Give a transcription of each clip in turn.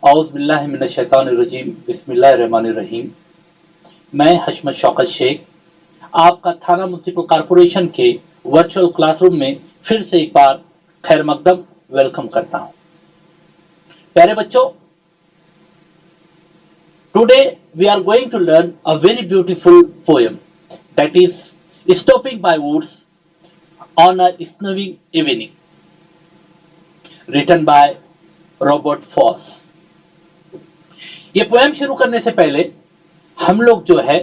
औज़ बिल्लाहि मिनश शैतानिर रजीम बिस्मिल्लाहिर रहमानिर रहीम। मैं हशमत शौकत शेख आपका थाना म्युनिसिपल कॉरपोरेशन के वर्चुअल क्लासरूम में फिर से एक बार खैर मकदम वेलकम करता हूं। प्यारे बच्चों, today we are going to learn a very beautiful poem that is Stopping by Woods on a Snowy Evening, written by Robert Frost. ये पोएम शुरू करने से पहले हम लोग जो है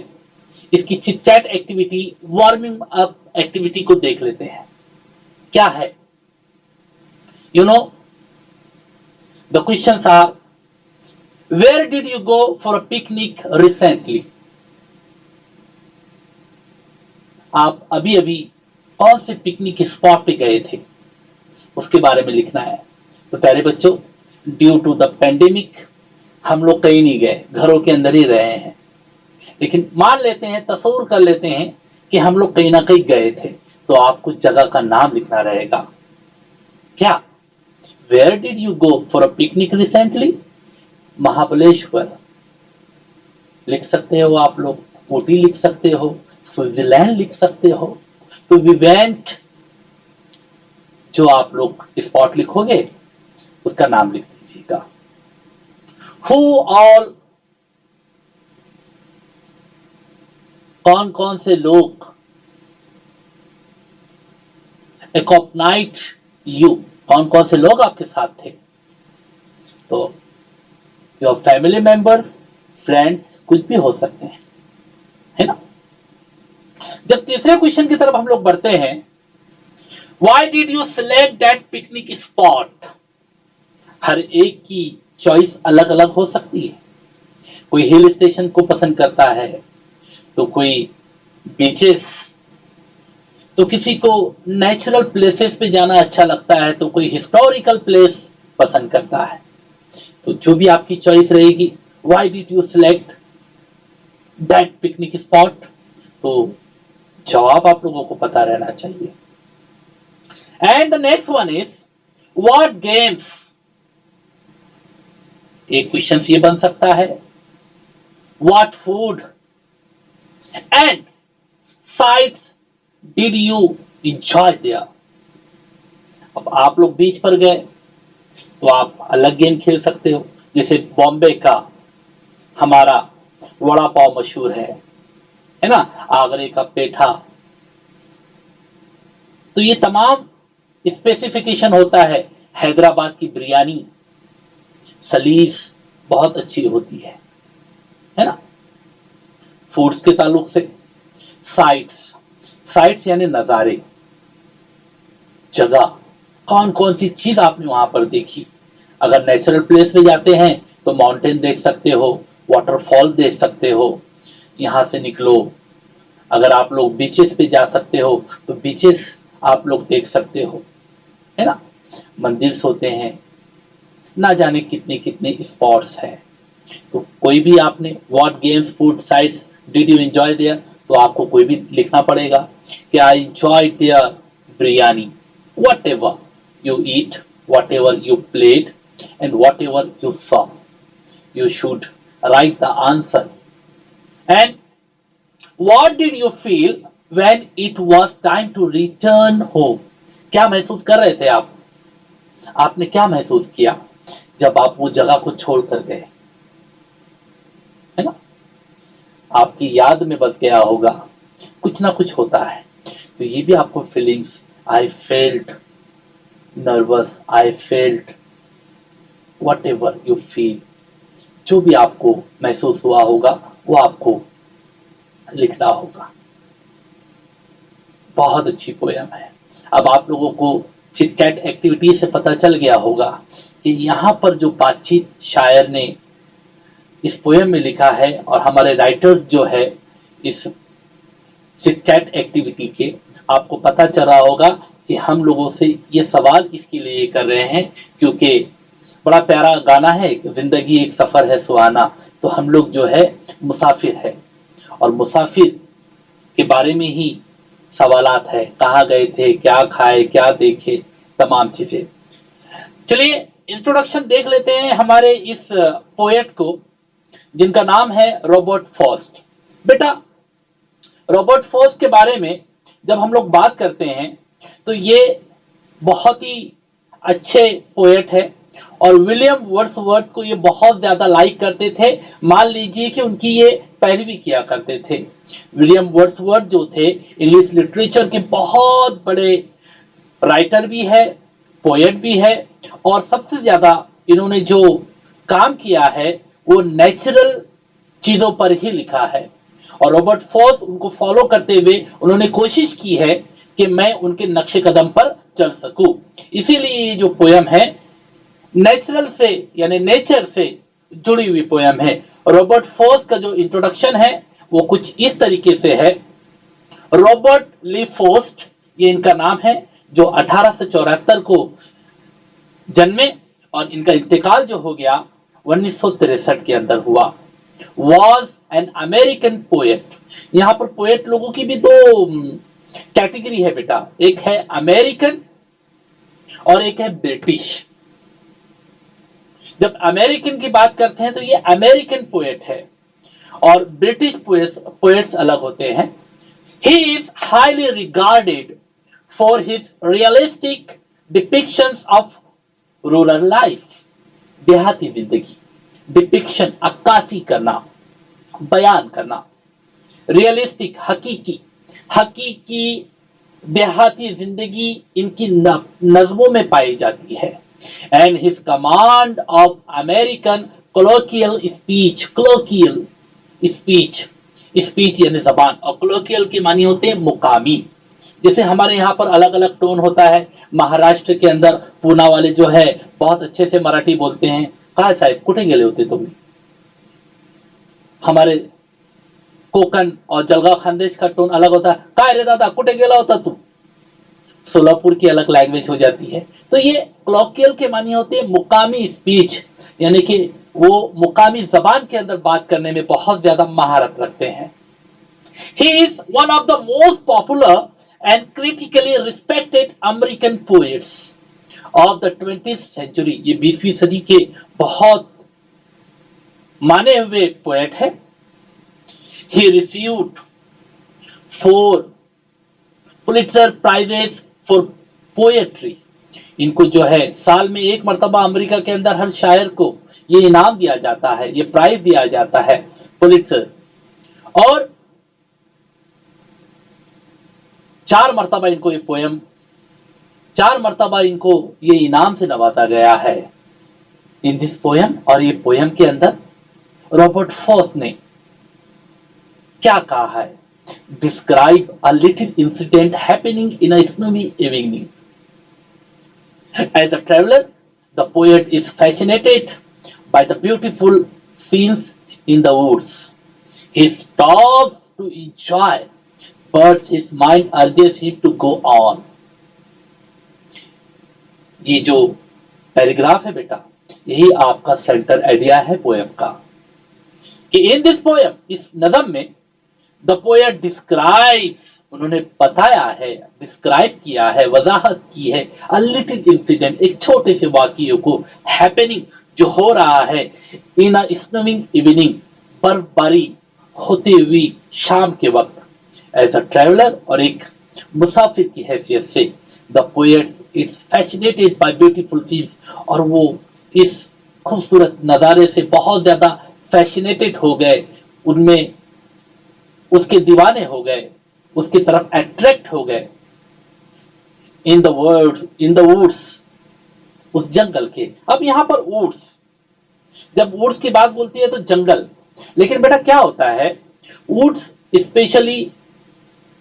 इसकी chit chat activity, warming up activity को देख लेते हैं। क्या है? You know, the questions are, where did you go for a picnic recently? आप अभी अभी कौन से पिकनिक स्पॉट पे गए थे, उसके बारे में लिखना है। तो प्यारे बच्चों, ड्यू टू द पेंडेमिक हम लोग कहीं नहीं गए, घरों के अंदर ही रहे हैं। लेकिन मान लेते हैं, तस्वीर कर लेते हैं कि हम लोग कहीं ना कहीं गए थे, तो आपको जगह का नाम लिखना रहेगा। क्या? Where did you go for a picnic recently? Mahabaleshwar लिख सकते हो आप लोग, ऊटी लिख सकते हो, स्विट्जरलैंड लिख सकते हो। तो वी वेंट, जो आप लोग स्पॉट लिखोगे उसका नाम लिख दीजिएगा। हु ऑल, कौन कौन से लोग, accompanied you, कौन कौन से लोग आपके साथ थे। तो योर फैमिली मेंबर्स, फ्रेंड्स, कुछ भी हो सकते हैं, है ना। जब तीसरे क्वेश्चन की तरफ हम लोग बढ़ते हैं, why did you select that picnic spot? हर एक की चॉइस अलग अलग हो सकती है। कोई हिल स्टेशन को पसंद करता है, तो कोई बीचेस, तो किसी को नेचुरल प्लेसेस पे जाना अच्छा लगता है, तो कोई हिस्टोरिकल प्लेस पसंद करता है। तो जो भी आपकी चॉइस रहेगी, why did you select that picnic spot, तो जवाब आप लोगों को पता रहना चाहिए। And the next one is what games. एक क्वेश्चन ये बन सकता है, what food and sites did you enjoy there. अब आप लोग बीच पर गए तो आप अलग गेम खेल सकते हो, जैसे बॉम्बे का हमारा वड़ा पाव मशहूर है ना, आगरे का पेठा। तो ये तमाम स्पेसिफिकेशन होता है। हैदराबाद की बिरयानी, सलीस बहुत अच्छी होती है ना। फूड्स के ताल्लुक से साइट्स, साइट्स यानी नजारे, जगह, कौन कौन सी चीज आपने वहां पर देखी। अगर नेचुरल प्लेस में जाते हैं तो माउंटेन देख सकते हो, वाटरफॉल देख सकते हो, यहां से निकलो। अगर आप लोग बीचेस पे जा सकते हो तो बीचेस आप लोग देख सकते हो, है ना। मंदिर होते हैं, ना जाने कितने कितने स्पॉट्स हैं। तो कोई भी आपने what games food sites did you enjoy there, तो आपको कोई भी लिखना पड़ेगा कि I enjoy there biryani, whatever you eat, whatever you played and whatever you saw, you should write the answer. And what did you feel when it was time to return home. क्या महसूस कर रहे थे आप, आपने क्या महसूस किया जब आप वो जगह को छोड़कर गए, है ना। आपकी याद में बस गया होगा, कुछ ना कुछ होता है। तो ये भी आपको feelings, I felt nervous, I felt, what ever you feel, जो भी आपको महसूस हुआ होगा वो आपको लिखना होगा। बहुत अच्छी पोयम है। अब आप लोगों को चिट चैट एक्टिविटी से पता चल गया होगा कि यहाँ पर जो बातचीत शायर ने इस पोयम में लिखा है, और हमारे राइटर्स जो है इस चिट चैट एक्टिविटी के, आपको पता चला होगा कि हम लोगों से ये सवाल इसके लिए कर रहे हैं क्योंकि बड़ा प्यारा गाना है, जिंदगी एक सफर है सुहाना। तो हम लोग जो है मुसाफिर है, और मुसाफिर के बारे में ही सवालात है, कहाँ गए थे, क्या खाए, क्या देखे, तमाम चीजें। चलिए इंट्रोडक्शन देख लेते हैं हमारे इस पोएट को, जिनका नाम है रॉबर्ट फॉस्ट। बेटा, रॉबर्ट फॉस्ट के बारे में जब हम लोग बात करते हैं तो ये बहुत ही अच्छे पोएट है और विलियम वर्ड्सवर्थ को ये बहुत ज्यादा लाइक करते थे। मान लीजिए कि उनकी ये पैरवी किया करते थे। विलियम वर्ड्सवर्थ जो थे इंग्लिश लिटरेचर के बहुत बड़े राइटर भी है, पोएट भी है, और सबसे ज्यादा इन्होंने जो काम किया है वो नेचुरल चीजों पर ही लिखा है। और रॉबर्ट फॉस उनको फॉलो करते हुए उन्होंने कोशिश की है कि मैं उनके नक्शे कदम पर चल सकूं। इसीलिए ये जो पोयम है नेचुरल से यानी नेचर से जुड़ी हुई पोयम है। रॉबर्ट फॉस का जो इंट्रोडक्शन है वो कुछ इस तरीके से है। रॉबर्ट ली फॉस्ट ये इनका नाम है, जो 1874 को जन्मे और इनका इंतकाल जो हो गया 1963 के अंदर हुआ। Was an American poet. यहां पर पोएट लोगों की भी दो कैटेगरी है बेटा, एक है अमेरिकन और एक है ब्रिटिश। जब अमेरिकन की बात करते हैं तो ये अमेरिकन पोएट है और ब्रिटिश पोएट्स अलग होते हैं। He is highly regarded for his realistic depictions of rural life. देहाती जिंदगी, डिपिक्शन अक्कासी करना, बयान करना, रियलिस्टिक हकीकी, हकीकी देहाती जिंदगी इनकी नज्मों में पाई जाती है। And his command of American colloquial speech, colloquial speech, speech यानी जबान, और कोलोकियल के मानी होते हैं मुकामी। जैसे हमारे यहाँ पर अलग अलग टोन होता है। महाराष्ट्र के अंदर पूना वाले जो है बहुत अच्छे से मराठी बोलते हैं। काय साहेब कुठे गेले होते तुम्ही? हमारे कोकण और जलगांव खानदेश का टोन अलग होता है। काय रे दादा कुठे गेला होता तू? सोलापुर की अलग लैंग्वेज हो जाती है। तो ये क्लॉकियल के मानी होते हैं मुकामी स्पीच, यानी कि वो मुकामी जबान के अंदर बात करने में बहुत ज्यादा महारत रखते हैं। He is one of the most popular and critically respected American poets of the 20th century। ये 20वीं सदी के बहुत माने हुए पोएट है। He received 4 Pulitzer prizes for poetry. इनको जो है साल में एक मर्तबा अमेरिका के अंदर हर शायर को ये इनाम दिया जाता है, ये प्राइज दिया जाता है पुलिट्जर। और 4 मर्तबा इनको ये पोयम, 4 मर्तबा इनको ये इनाम से नवाजा गया है इन दिस पोयम। और ये पोयम के अंदर रॉबर्ट फॉस ने क्या कहा है? Describe a little incident happening in a snowy evening. As a traveler, the poet is fascinated by the beautiful scenes in the woods. He stops to enjoy, but his mind urges him to go on. ये जो paragraph है बेटा, यही आपका centre idea है poem का, कि in this poem, इस नज़म में, द पोएट डिस्क्राइब्स, उन्होंने बताया है, डिस्क्राइब किया है, वजाहत की है, अ लिटिल इंसिडेंट, एक छोटे से वाकये को, हैपनिंग, जो हो रहा है, इन अ स्नोइंग इवनिंग, बर्फबारी होती हुई शाम के वक्त। एज अ ट्रैवलर, और एक मुसाफिर की हैसियत से, the poet is fascinated by beautiful scenes, और वो इस खूबसूरत नज़ारे से बहुत ज्यादा फैसिनेटेड हो गए, उनमें उसके दीवाने हो गए, उसकी तरफ अट्रैक्ट हो गए। In the world, in the woods, उस जंगल के। अब यहां पर वुड्स, जब वुड्स की बात बोलती है तो जंगल, लेकिन बेटा क्या होता है, वुड्स स्पेशली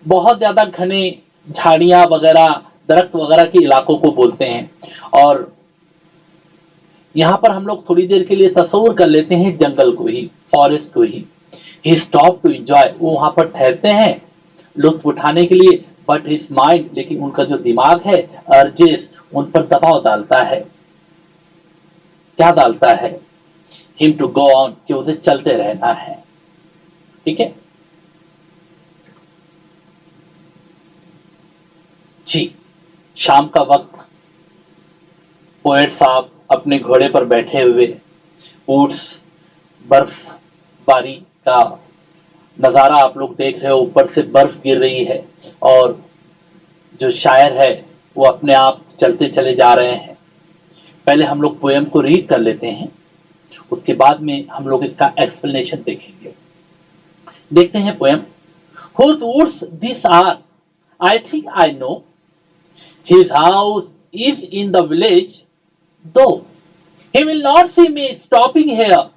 बहुत ज्यादा घने झाड़ियां वगैरह, दरख्त वगैरह के इलाकों को बोलते हैं। और यहां पर हम लोग थोड़ी देर के लिए तस्वीर कर लेते हैं जंगल को ही, फॉरेस्ट को ही। ही स्टॉप टू एंजॉय, वो वहां पर ठहरते हैं लुत्फ उठाने के लिए। बट हिज माइंड, लेकिन उनका जो दिमाग है, अर्जेस, उन पर दबाव डालता है। क्या डालता है? हिम टू गो ऑन, कि उसे चलते रहना है। ठीक है जी। शाम का वक्त, पोएट साहब अपने घोड़े पर बैठे हुए, ऊंट्स, बर्फबारी का नज़ारा आप लोग देख रहे हो, ऊपर से बर्फ गिर रही है और जो शायर है वो अपने आप चलते चले जा रहे हैं। पहले हम लोग पोएम को रीड कर लेते हैं, उसके बाद में हम लोग इसका एक्सप्लेनेशन देखेंगे। देखते हैं poem. Whose woods these are? I think I know. His house is in the village, though he will not see me stopping here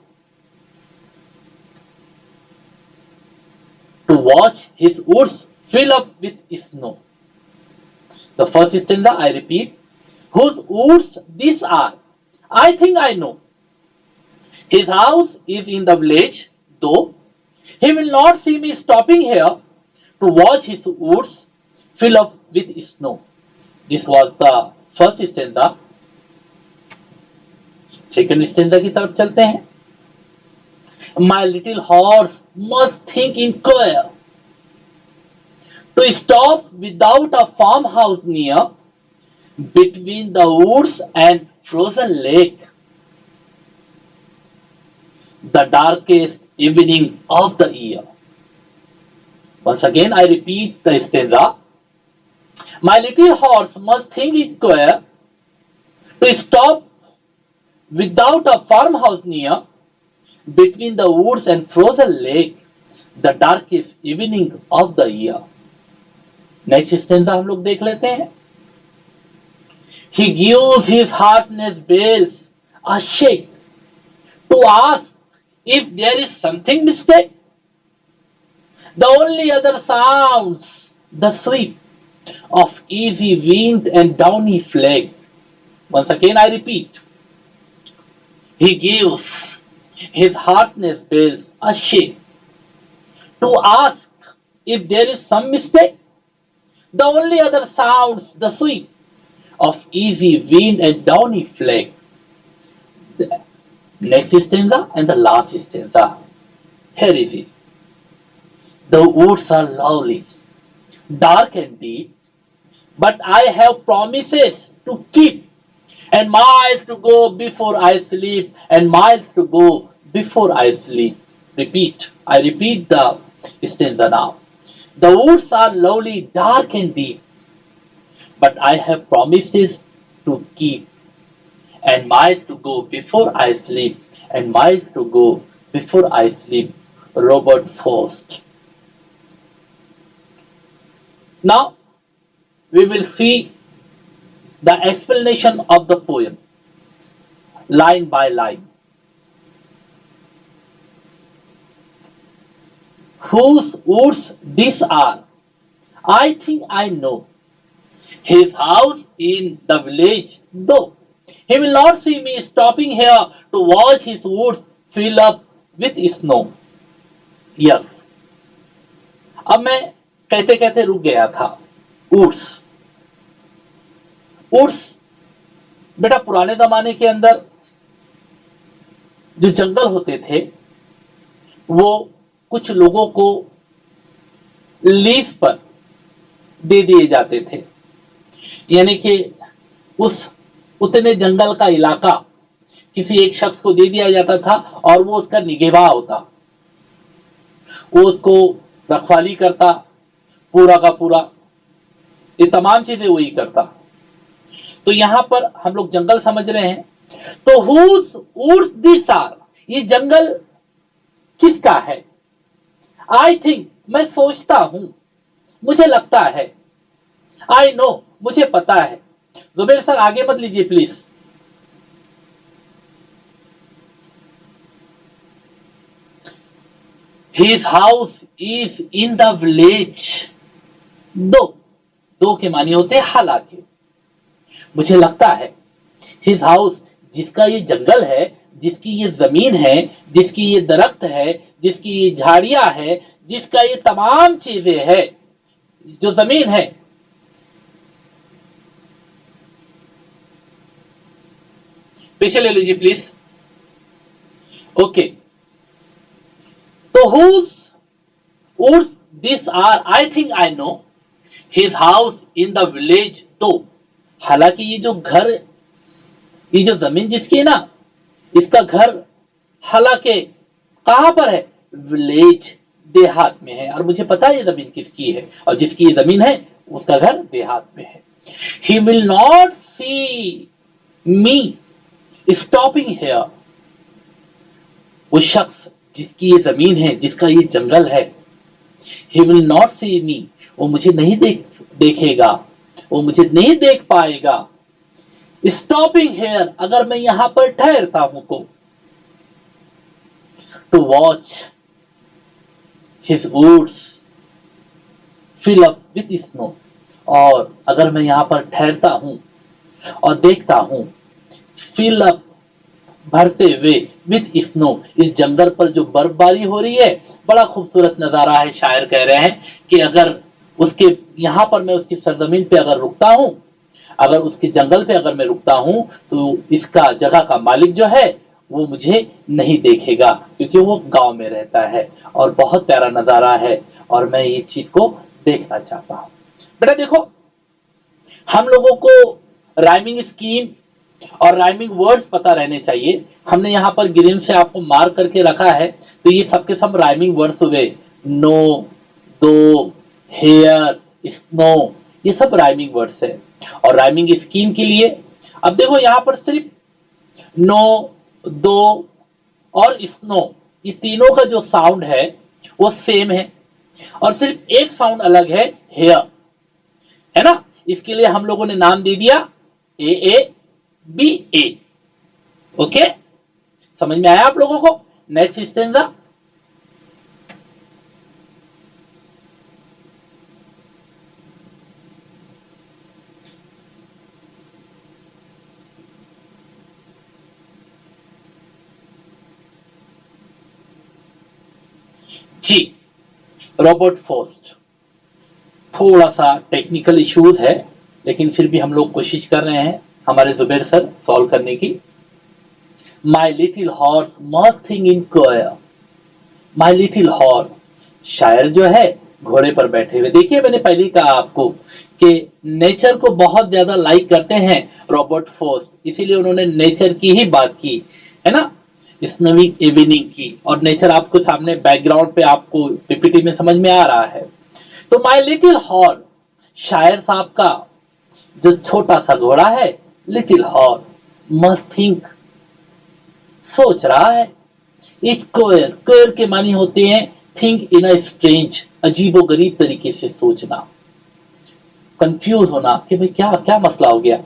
to watch his woods fill up with snow. The first stanza I repeat. Whose woods these are? I think I know. His house is in the village, though he will not see me stopping here to watch his woods fill up with snow. This was the first stanza. Second stanza की तरफ चलते हैं। My little horse must think in queer to stop without a farmhouse near, between the woods and frozen lake, the darkest evening of the year. Once again I repeat the stanza. My little horse must think it queer to stop without a farmhouse near, between the woods and frozen lake, the darkest evening of the year. Next stanza हम लोग देख लेते हैं। He gives his harness bells a shake to ask if there is something mistake. The only other sounds the sweep of easy wind and downy flake. Once again I repeat. He gives his harness bells a shake to ask if there is some mistake. The only other sounds the sweep of easy wind and downy flake. The next stanza and the last stanza. Here it is. The woods are lovely, dark and deep, but I have promises to keep, and miles to go before I sleep, and miles to go before I sleep. Repeat. I repeat the stanza now. The woods are lovely, dark and deep, but I have promises to keep, and miles to go before I sleep, and miles to go before I sleep. Robert Frost. Now we will see the explanation of the poem line by line. Whose woods these are? I think I know. His house in the village, though he will not see me stopping here to watch his woods fill up with snow. Yes. अब मैं कहते कहते रुक गया था। Woods, woods बेटा पुराने जमाने के अंदर जो जंगल होते थे वो कुछ लोगों को लीज पर दे दिए जाते थे, यानी कि उस उतने जंगल का इलाका किसी एक शख्स को दे दिया जाता था और वो उसका निगहबा होता, वो उसको रखवाली करता, पूरा का पूरा ये तमाम चीजें वही करता। तो यहां पर हम लोग जंगल समझ रहे हैं। तो हुज वुड्स दिस आर, ये जंगल किसका है? आई थिंक, मैं सोचता हूं, मुझे लगता है। आई नो, मुझे पता है। जुबेर सर आगे मत लीजिए please. His house is in the village. दो के मानी होते हैं हालांकि। मुझे लगता है His house, जिसका ये जंगल है, जिसकी ये जमीन है, जिसकी ये दरख्त है, जिसकी ये झाड़ियां है, जिसका ये तमाम चीजें है, जो जमीन है, पीछे ले लीजिए प्लीज। ओके, तो whose woods these are? I think I know. His house in the village, तो हालांकि ये जो घर ये जो जमीन जिसकी है ना, इसका घर हालांकि कहां पर है, विलेज, देहात में है, और मुझे पता है ये जमीन किसकी है, और जिसकी ये जमीन है उसका घर देहात में है। He will not see me stopping here. वो शख्स जिसकी ये जमीन है, जिसका ये जंगल है, ही विल नॉट सी मी, वो मुझे नहीं देखेगा, वो मुझे नहीं देख पाएगा। स्टॉपिंग हेयर, अगर मैं यहां पर ठहरता हूं तो, to watch his woods fill up with snow, और अगर मैं यहां पर ठहरता हूं और देखता हूं, फिल अप, भरते हुए, विथ स्नो, इस जंगल पर जो बर्फबारी हो रही है, बड़ा खूबसूरत नजारा है। शायर कह रहे हैं कि अगर उसके यहां पर मैं उसकी सरजमीन पे अगर रुकता हूं, अगर उसके जंगल पे अगर मैं रुकता हूं, तो इसका जगह का मालिक जो है वो मुझे नहीं देखेगा, क्योंकि वो गांव में रहता है, और बहुत प्यारा नजारा है, और मैं ये चीज को देखना चाहता हूं। बेटा देखो, हम लोगों को राइमिंग स्कीम और राइमिंग वर्ड्स पता रहने चाहिए। हमने यहाँ पर ग्रीन से आपको मार्क करके रखा है, तो ये सबके सब राइमिंग वर्ड्स हुए। नो, दो, हेयर, स्नो, ये सब राइमिंग वर्ड्स है। और राइमिंग स्कीम के लिए, अब देखो यहाँ पर सिर्फ नो, दो और स्नो, ये तीनों का जो साउंड है वो सेम है, और सिर्फ एक साउंड अलग है, हेयर, है ना। इसके लिए हम लोगों ने नाम दे दिया ए बी ए। ओके, समझ में आया आप लोगों को। Next stanza. जी, रॉबर्ट फॉस्ट, थोड़ा सा टेक्निकल इश्यूज है, लेकिन फिर भी हम लोग कोशिश कर रहे हैं हमारे जुबैर सर सॉल्व करने की। My little horse must think in queer, my little horse, शायर जो है घोड़े पर बैठे हुए। देखिए मैंने पहले ही कहा आपको कि नेचर को बहुत ज्यादा लाइक करते हैं रॉबर्ट फॉस्ट, इसीलिए उन्होंने नेचर की ही बात की, है ना, स्नोवी इवनिंग की। और नेचर आपको सामने बैकग्राउंड पे आपको पीपीटी में समझ में आ रहा है। तो माई लिटिल हॉर्स, शायर साहब का जो छोटा सा घोड़ा है, लिटिल हॉर्स मस्ट थिंक, सोच रहा है। एक कोयर, कोयर के मानी होते हैं थिंक इन अ स्ट्रेंज, अजीबो गरीब तरीके से सोचना, कंफ्यूज होना कि भाई क्या क्या मसला हो गया।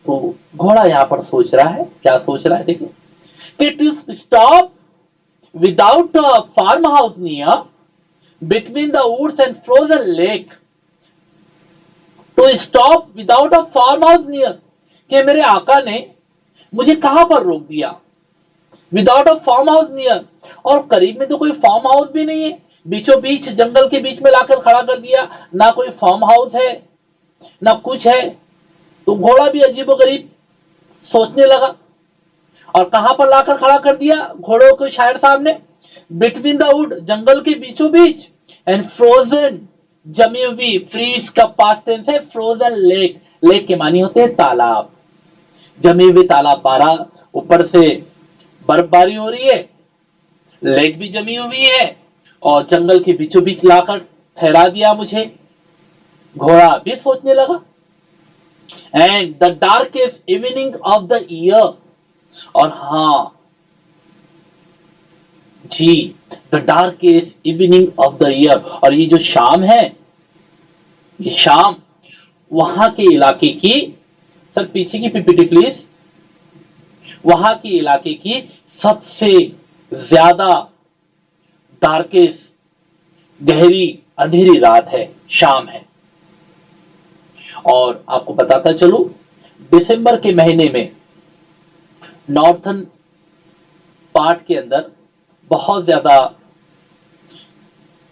तो घोड़ा यहां पर सोच रहा है, क्या सोच रहा है देखिए, कि to stop without a farm house near between the woods and frozen lake, to stop without a farm house near, कि मेरे आका ने मुझे कहां पर रोक दिया, without a farm house near, और करीब में तो कोई फार्म हाउस भी नहीं है, बीचों बीच जंगल के बीच में लाकर खड़ा कर दिया, ना कोई फार्म हाउस है ना कुछ है। तो घोड़ा भी अजीबोगरीब सोचने लगा, और कहां पर लाकर खड़ा कर दिया घोड़ों को शायर साहब ने, बिटवीन द वुड, जंगल के बीचों बीच, एंड फ्रोजन, जमी हुई, फ्रीज का पास्ट टेंस है, फ्रोजन लेक, लेक के मानी होते हैं तालाब, जमी हुई तालाब, बारह ऊपर से बर्फबारी हो रही है, लेक भी जमी हुई है, और जंगल के बीचों बीच लाकर ठहरा दिया मुझे। घोड़ा भी सोचने लगा, and the darkest evening of the year, और हाँ जी, the darkest evening of the year, और ये जो शाम है, ये शाम वहां के इलाके की, सर पीछे की पीपीटी प्लीज, वहां के इलाके की सबसे ज्यादा डार्केस्ट, गहरी अंधेरी रात है, शाम है। और आपको बताता चलूं, दिसंबर के महीने में नॉर्थन पार्ट के अंदर बहुत ज्यादा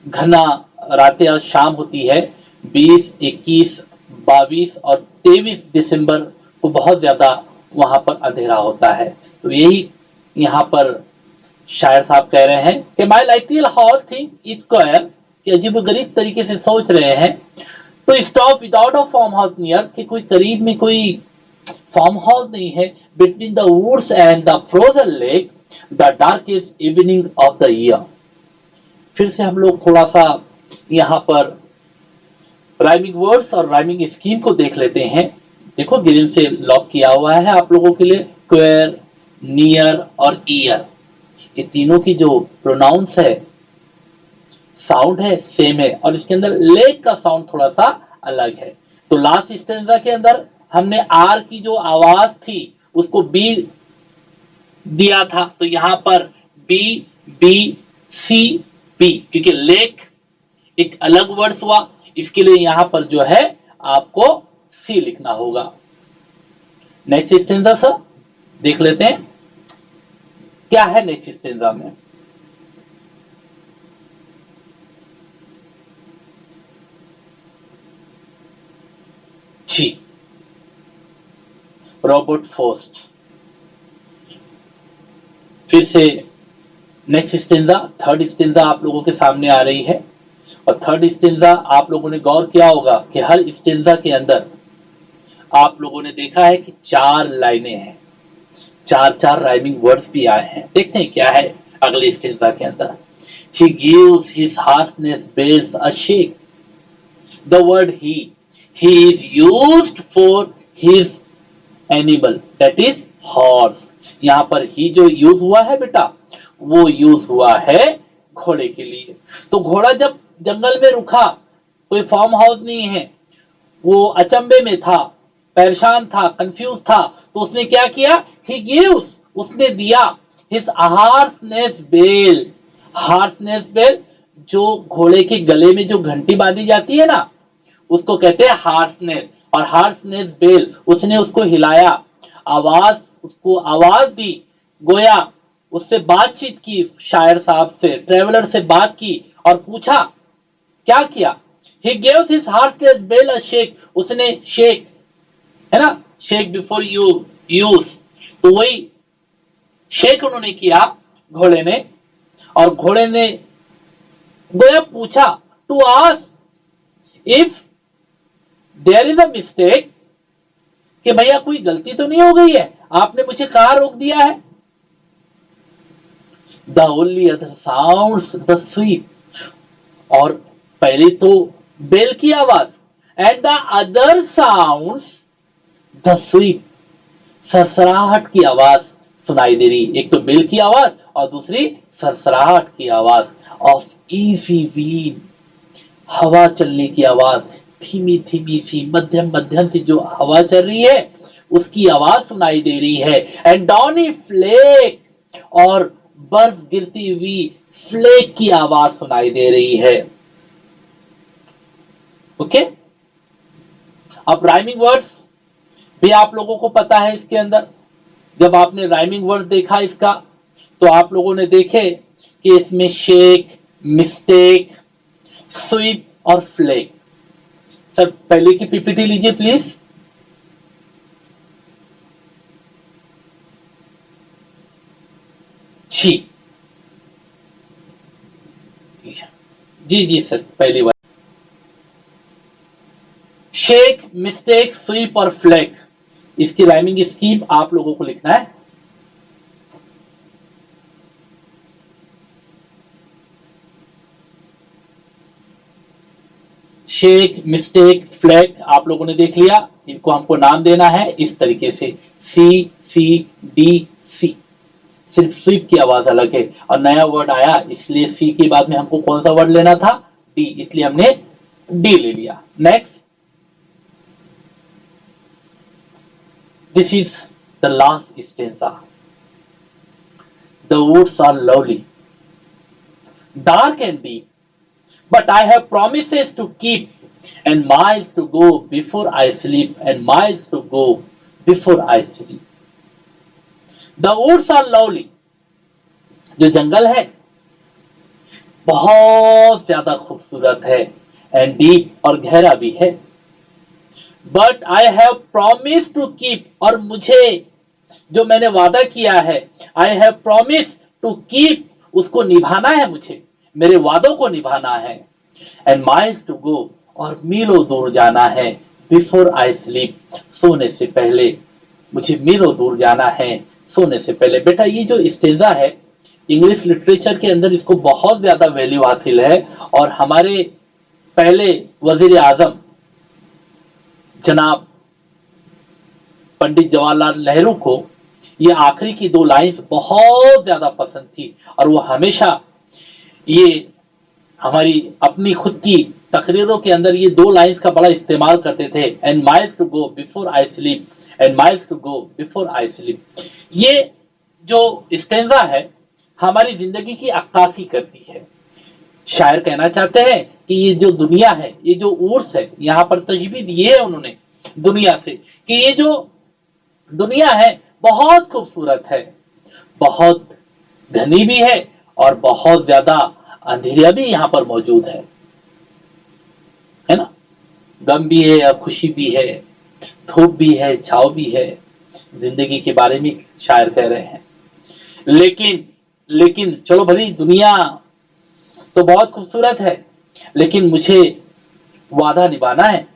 घना रातें और शाम होती है। 20, 21, 22 और 23 दिसंबर को बहुत ज्यादा वहां पर अंधेरा होता है। तो यही यहाँ पर शायर साहब कह रहे हैं कि my little horse think it queer, कि अजीब गरीब तरीके से सोच रहे हैं, तो stop without a farm house near, कि कोई करीब में कोई फार्म हाउस नहीं है, between the woods and the frozen lake, the darkest evening of the year. फिर से हम लोग थोड़ा सा यहां पर राइमिंग वर्ड्स और राइमिंग स्कीम को देख लेते हैं। देखो ग्रीन से लॉक किया हुआ है आप लोगों के लिए, क्वेर, नियर और ईयर, ये तीनों की जो प्रोनाउंस है, साउंड है, सेम है, और इसके अंदर लेक का साउंड थोड़ा सा अलग है। तो लास्ट स्टेंजा के अंदर हमने आर की जो आवाज थी उसको बी दिया था, तो यहां पर बी बी सी बी, क्योंकि लेक एक अलग वर्ड हुआ, इसके लिए यहां पर जो है आपको सी लिखना होगा। नेक्स्ट स्टेंजा सर देख लेते हैं क्या है नेक्स्ट स्टेंजा में। जी, रॉबर्ट फोस्ट। फिर से नेक्स्ट स्टेंजा, थर्ड स्टेंजा आप लोगों के सामने आ रही है, और थर्ड स्टेंजा आप लोगों ने गौर किया होगा कि हर स्टेंजा के अंदर आप लोगों ने देखा है कि 4 लाइनें हैं, 4 राइमिंग वर्ड्स भी आए हैं। देखते हैं क्या है अगले स्टेंजा के अंदर। He gives his harshness bears a shake. The word he is used for his animal, that is horse. यहां पर ही जो यूज हुआ है बेटा, वो यूज हुआ है घोड़े के लिए। तो घोड़ा जब जंगल में रुका, कोई फार्म हाउस नहीं है, वो अचंभे में था, परेशान था, कंफ्यूज था, तो उसने क्या किया, ही गिव्स, उसने दिया, हिज हार्सनेस बेल, हार्सनेस बेल जो घोड़े के गले में जो घंटी बांधी जाती है ना, उसको कहते हैं हार्सनेस, और हार्सनेस बेल उसने उसको हिलाया, आवाज, उसको आवाज दी, गोया उससे बातचीत की, शायर साहब से, ट्रेवलर से बात की और पूछा, क्या किया, he gives his harshness bell a shake, उसने शेक, है ना, शेक बिफोर यू यूज, तो वही शेक उन्होंने किया घोड़े ने, और घोड़े ने गोया पूछा, to ask if there is a mistake, कि भैया कोई गलती तो नहीं हो गई है, आपने मुझे कहां रोक दिया है। The only other sounds the sweep, और पहले तो बेल की आवाज, and the other sounds the sweep, सरसराहट की आवाज सुनाई दे रही, एक तो बेल की आवाज और दूसरी सरसराहट की आवाज, ऑफ इजी विंड, हवा चलने की आवाज, धीमी धीमी सी, मध्यम मध्यम सी जो हवा चल रही है उसकी आवाज सुनाई दे रही है, एंड डॉनी फ्लेक, और बर्फ गिरती हुई फ्लेक की आवाज सुनाई दे रही है। ओके, अब राइमिंग वर्ड्स भी आप लोगों को पता है इसके अंदर, जब आपने राइमिंग वर्ड देखा इसका, तो आप लोगों ने देखे कि इसमें शेक, मिस्टेक, स्वीप और फ्लेक। सर पहले की पीपीटी लीजिए please. Ji ji ji sir, पहली बार शेक, मिस्टेक, स्वीप और फ्लैग, इसकी राइमिंग स्कीम आप लोगों को लिखना है। शेक, मिस्टेक, फ्लैग आप लोगों ने देख लिया, इनको हमको नाम देना है इस तरीके से, सी सी डी सी, सिर्फ स्वीप की आवाज अलग है, और नया वर्ड आया इसलिए सी के बाद में हमको कौन सा वर्ड लेना था, डी, इसलिए हमने डी ले लिया। Next, this is the last stanza. The woods are lovely, dark and deep, but I have promises to keep, and miles to go before I sleep, and miles to go before I sleep. The woods are lovely, जो जंगल है बहुत ज्यादा खूबसूरत है, and deep और गहरा भी है, but I have promise to keep, और मुझे जो मैंने वादा किया है, I have promise to keep, उसको निभाना है, मुझे मेरे वादों को निभाना है, एंड माइल्स टू गो, और मीलों दूर जाना है, बिफोर आई स्लीप, सोने से पहले, मुझे मीलों दूर जाना है सोने से पहले। बेटा ये जो स्टेंजा है इंग्लिश लिटरेचर के अंदर इसको बहुत ज्यादा वैल्यू हासिल है, और हमारे पहले वजीर आजम जनाब पंडित जवाहरलाल नेहरू को ये आखिरी की दो लाइंस बहुत ज्यादा पसंद थी, और वो हमेशा ये हमारी अपनी खुद की तकरीरों के अंदर ये दो लाइंस का बड़ा इस्तेमाल करते थे, and miles to go before I sleep, and miles to go before I sleep. ये जो स्टेंजा है हमारी जिंदगी की अक्कासी करती है। शायर कहना चाहते हैं कि ये जो दुनिया है, ये जो उर्स है, यहाँ पर तशबीह दी है उन्होंने दुनिया से कि ये जो दुनिया है बहुत खूबसूरत है, बहुत घनी भी है, और बहुत ज्यादा अंधेरिया भी यहाँ पर मौजूद है ना। गम भी है, खुशी भी है, धूप भी है, छाव भी है, जिंदगी के बारे में शायर कह रहे हैं। लेकिन लेकिन चलो भली दुनिया तो बहुत खूबसूरत है, लेकिन मुझे वादा निभाना है,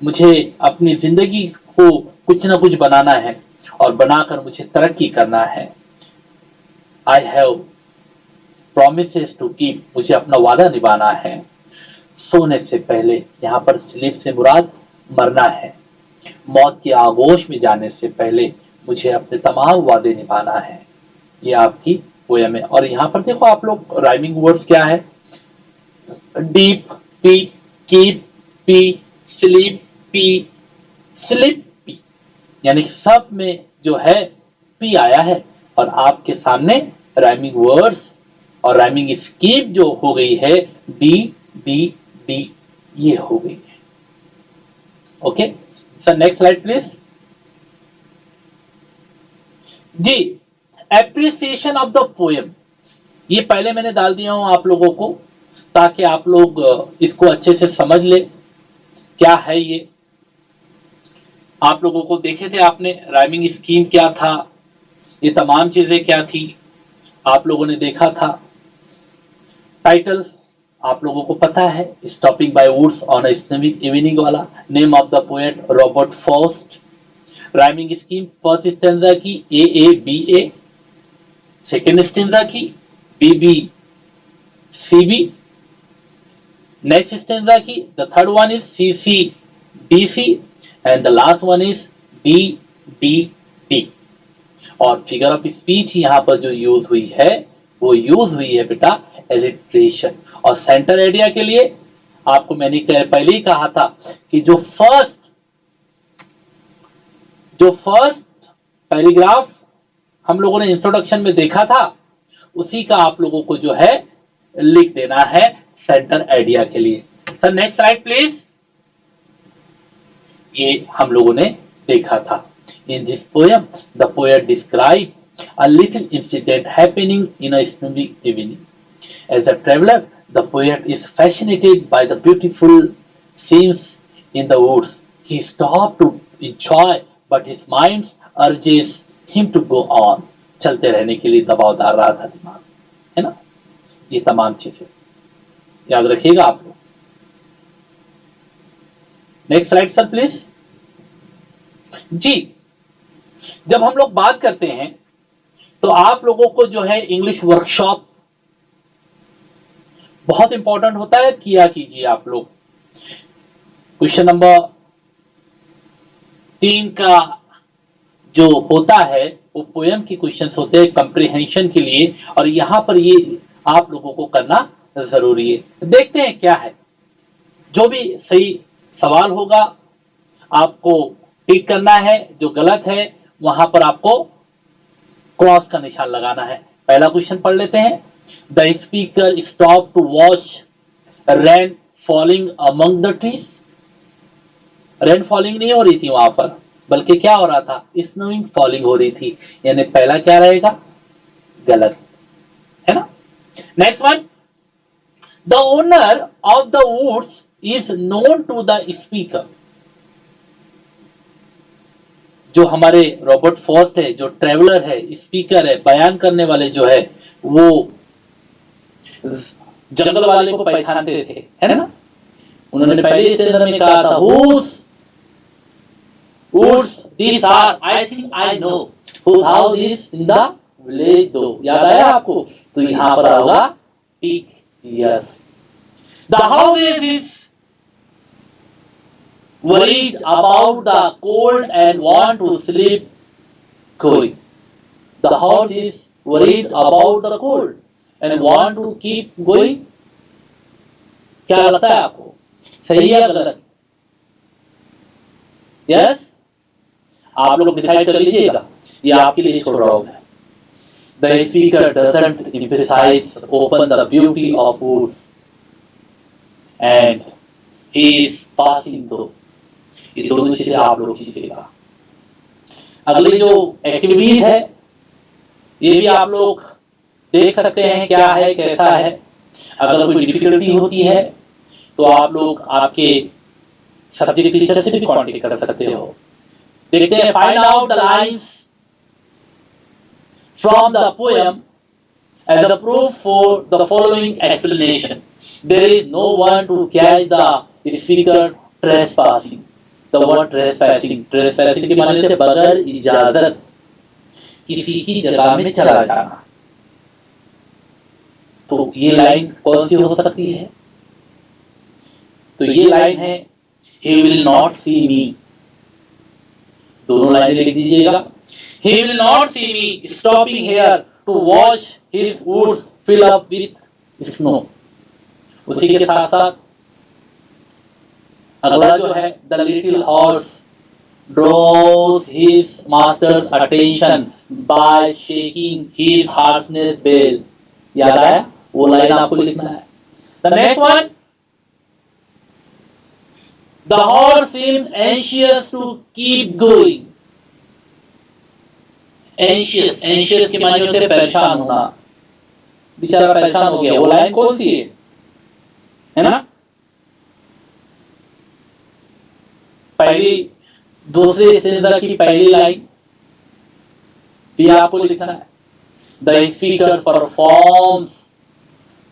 मुझे अपनी जिंदगी को कुछ ना कुछ बनाना है, और बनाकर मुझे तरक्की करना है। I have promises to keep, मुझे अपना वादा निभाना है। सोने से पहले, यहाँ पर स्लीप से मुराद मरना है। मौत की आगोश में जाने से पहले मुझे अपने तमाम वादे निभाना है। ये आपकी पोयम है। और यहाँ पर देखो आप लोग राइमिंग वर्ड्स क्या है, deep P, keep P, sleep P, slip P, यानी सब में जो है पी आया है, और आपके सामने राइमिंग वर्ड्स और राइमिंग स्कीम जो हो गई है डी डी डी, ये हो गई है। Okay sir, next slide please जी। एप्रिसिएशन ऑफ द पोएम, ये पहले मैंने डाल दिया हूं आप लोगों को ताकि आप लोग इसको अच्छे से समझ ले क्या है ये। आप लोगों को देखे थे आपने राइमिंग स्कीम क्या था, ये तमाम चीजें क्या थी, आप लोगों ने देखा था। टाइटल आप लोगों को पता है, stopping by woods on a snowy evening वाला। Name of the poet Robert Frost. Rhyming scheme first stanza की A B A, second stanza की B B C B, next stanza की the third one is C C D C, and the last one is D D D. और figure of speech यहाँ पर जो use हुई है वो use हुई है बेटा एलिट्रेशन। और सेंटर एरिया के लिए आपको मैंने पहले ही कहा था कि जो फर्स्ट पैराग्राफ हम लोगों ने इंट्रोडक्शन में देखा था उसी का आप लोगों को जो है लिख देना है सेंटर आइडिया के लिए। Sir next slide please. ये हम लोगों ने देखा था। In this poem the poet describe a little incident happening in a snowy evening. As a traveler, the poet is fascinated by the beautiful scenes in the woods. He stopped to enjoy, but his mind urges him to go on. चलते रहने के लिए दबाव डाल रहा था दिमाग, है ना। ये तमाम चीजें याद रखिएगा आप लोग। नेक्स्ट स्लाइड सर प्लीज जी। जब हम लोग बात करते हैं तो आप लोगों को जो है इंग्लिश वर्कशॉप बहुत इंपॉर्टेंट होता है, किया कीजिए आप लोग। क्वेश्चन नंबर 3 का जो होता है वो पोएम के क्वेश्चंस होते हैं कंप्रीहेंशन के लिए, और यहां पर ये आप लोगों को करना जरूरी है। देखते हैं क्या है, जो भी सही सवाल होगा आपको टिक करना है, जो गलत है वहां पर आपको क्रॉस का निशान लगाना है। पहला क्वेश्चन पढ़ लेते हैं। The speaker stop to watch rain falling among the trees. Rain falling नहीं हो रही थी वहां पर, बल्कि क्या हो रहा था, स्नोइंग फॉलिंग हो रही थी, यानी पहला क्या रहेगा, गलत, है ना। Next one, the owner of the woods is known to the speaker. जो हमारे रॉबर्ट फॉस्ट है, जो ट्रेवलर है, स्पीकर है, बयान करने वाले जो है, वो जंगल वाले को पहचानते थे, है ना। उन्होंने पहले स्टेंजा में कहा था, whose woods these are I think I know whose house is in the village दो, याद आया आपको? तो यहां पर होगा टिक yes. The house is worried about the cold and want to sleep going. The house is worried about the cold and want to keep going. क्या लगता है आपको, सही या गलत? यस, आप लोग डिसाइड कर लीजिएगा, ये आपके लिए छोड़ रहा हूं मैं। The speaker doesn't emphasize open the beauty of woods and he is passing through. ये दोनों चीजें आप लोग कीजिएगा। अगली जो एक्टिविटीज है ये भी आप लोग देख सकते हैं क्या है कैसा है। अगर कोई डिफिकल्टी होती है तो आप लोग आपके सब्जेक्ट टीचर से भी कांटेक्ट कर सकते हो। देखते हैं, find out the lines from the poem as a proof for the following explanation. There is no one to catch the speaker trespassing. The word trespassing, trespassing के माने से बगैर इजाजत किसी की जगह में चला जाना। तो ये लाइन कौन सी हो सकती है? तो ये लाइन है He will not see me। दोनों लाइनें लिख दीजिएगा। He will not see me stopping here to watch his woods fill up with snow। उसी के साथ साथ अगला जो है, The little horse draws his master's attention by shaking his harness bell। याद आया? वो लाइन आपको लिखना है। The next one, the horse seems anxious to keep going। anxious के माने होते हैं परेशान होना, बेचारा परेशान हो गया। वो लाइन कौन सी है ना? पहली दूसरी स्टेंजा की पहली लाइन भी आपको लिखना है। The speaker performs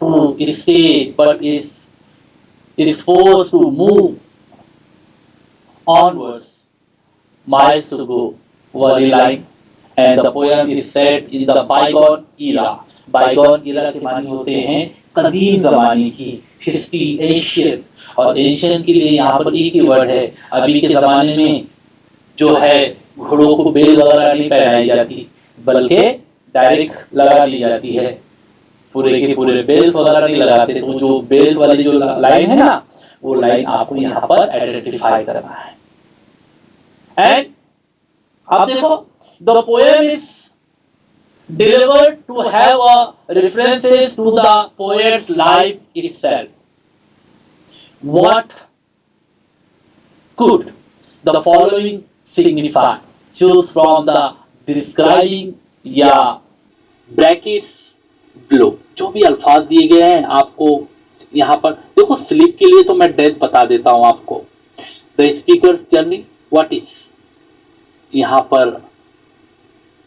to stay but is forced to move onwards, miles to go। वाली line. And the poem is set in the bygone era। bygone era के मानी होते हैं कदीम जमाने की, हिस्ट्री, एशियन। और एशियन के लिए यहाँ पर एक ही वर्ड है। अभी के जमाने में जो है घोड़ों को बेल वगैरह नहीं पहनाई जाती, बल्कि डायरेक्ट लगा दी जाती है, पूरे के पूरे बेल्स वगैरह नहीं लगाते। तो जो बेल्स वाली जो लाइन है ना, वो लाइन आपको यहाँ पर आइडेंटिफाई करना है। एंड अब देखो, the poem is delivered to have a references to the poet's life itself. What could the following signify? Choose from the describing या ब्रैकेट्स बिलो। जो भी अल्फाज दिए गए हैं आपको यहाँ पर देखो। स्लीप के लिए तो मैं डेथ बता देता हूं आपको। The speakers journey, what is? यहाँ पर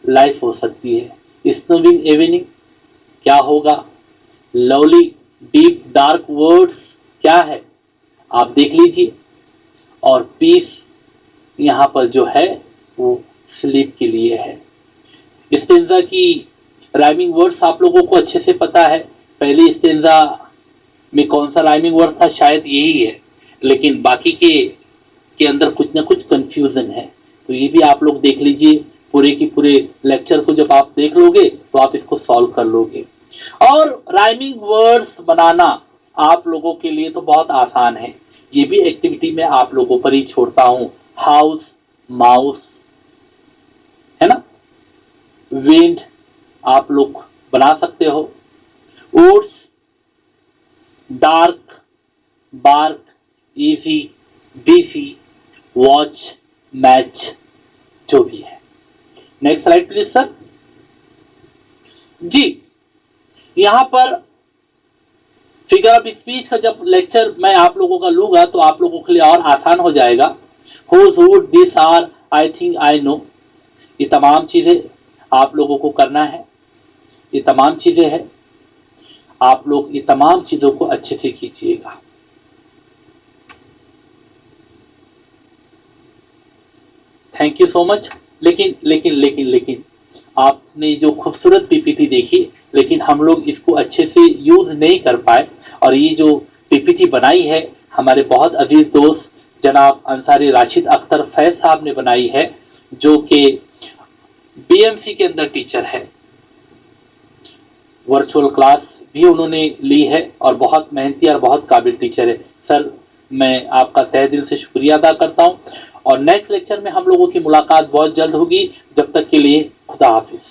लाइफ हो सकती है। स्नोविंग इवनिंग, क्या होगा? लवली डीप डार्क वर्ड्स, क्या है आप देख लीजिए। और पीस यहाँ पर जो है वो स्लीप के लिए है। स्टेंजा की राइमिंग वर्ड्स आप लोगों को अच्छे से पता है। पहली स्टेंजा में कौन सा राइमिंग वर्ड था, शायद यही है, लेकिन बाकी के अंदर कुछ ना कुछ कंफ्यूजन है। तो ये भी आप लोग देख लीजिए। पूरे की पूरे लेक्चर को जब आप देख लोगे तो आप इसको सॉल्व कर लोगे। और राइमिंग वर्ड्स बनाना आप लोगों के लिए तो बहुत आसान है। ये भी एक्टिविटी में आप लोगों पर ही छोड़ता हूं। हाउस, माउस, है ना, विंड आप लोग बना सकते हो। Woods, dark, bark, easy, BC, watch, match, जो भी है। नेक्स्ट स्लाइड प्लीज सर जी। यहां पर फिगर ऑफ स्पीच का जब लेक्चर मैं आप लोगों का लूंगा तो आप लोगों के लिए और आसान हो जाएगा। Whose, wood, this, are, I think, I know, ये तमाम चीजें आप लोगों को करना है। ये तमाम चीजें हैं, आप लोग ये तमाम चीजों को अच्छे से कीजिएगा। Thank you. So much. लेकिन लेकिन लेकिन लेकिन आपने जो खूबसूरत पीपीटी देखी, लेकिन हम लोग इसको अच्छे से यूज नहीं कर पाए। और ये जो पीपीटी बनाई है हमारे बहुत अजीज दोस्त जनाब अंसारी राशिद अख्तर फैज साहब ने बनाई है, जो कि बीएमसी के अंदर टीचर है, वर्चुअल क्लास भी उन्होंने ली है और बहुत मेहनती और बहुत काबिल टीचर है। सर, मैं आपका तहे दिल से शुक्रिया अदा करता हूं और नेक्स्ट लेक्चर में हम लोगों की मुलाकात बहुत जल्द होगी। जब तक के लिए खुदा हाफिज।